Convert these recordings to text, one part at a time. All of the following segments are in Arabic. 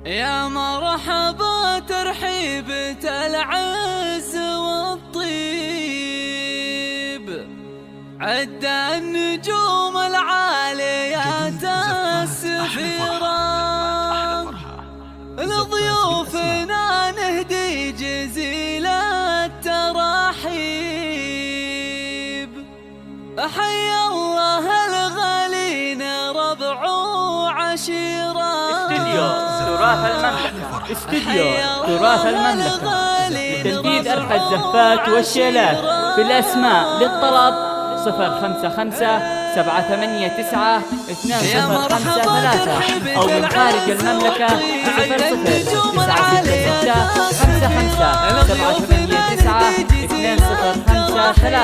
يا مرحبا ترحيبة العز والطيب، عد النجوم العاليات السفيرة، لضيوفنا نهدي جزيل الترحيب. حيا الله الغالين ربع وعشيرة. استديو تراث المملكة، استديو تراث المملكة لتنفيذ أرقى الزفات والشيلات. بالأسماء للطلب 054-789-205-3 أو من خارج المملكة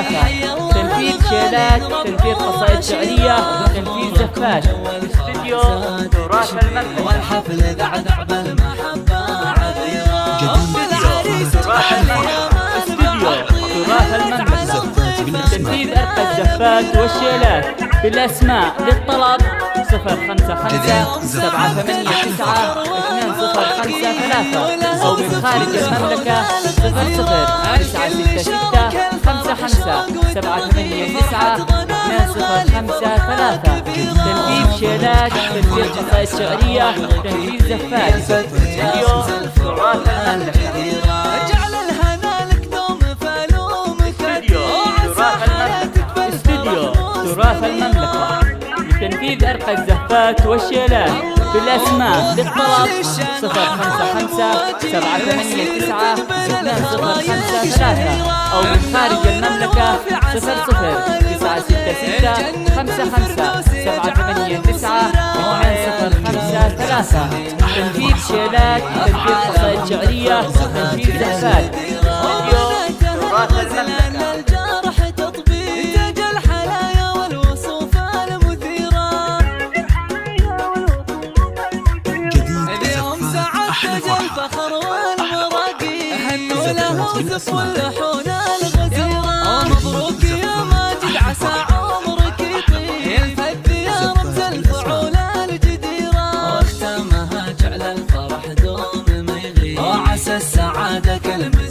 009-55-789-205-3. تنفيذ شيلات، تنفيذ قصائد شعرية، تنفيذ زفات. استديو تراث المملكة. والحفل ذعذع بالمحبة عذيرة. استديو تراث المملكة تنفيذ أرقى الزفات والشيلات. بالأسماء للطلب 055-789-205-3 أو من خارج المملكة 009-55-789-205-3. تنفيذ شيلات، تنفيذ قصائد شعرية، تنفيذ زفات. استديو تراث المملكة. استديو تراث المملكة لتنفيذ أرقى الزفات والشيلات. بالأسماء للطلب 055-789-205-3 أو من خارج المملكة 009-55-789-205-3. تنفيذ شيلات، تنفيذ قصائد شعرية، تنفيذ زفات. استديو تراث المملكة. الفخر والمراقي هنوا له وصلحون الغزيرة. مبروك يا ماجد عسى عمرك يطيل، الفد يا رمز الفعول الجديرة. واختمها جعل الفرح دوم ما يغيب، وعسى السعادة كلمة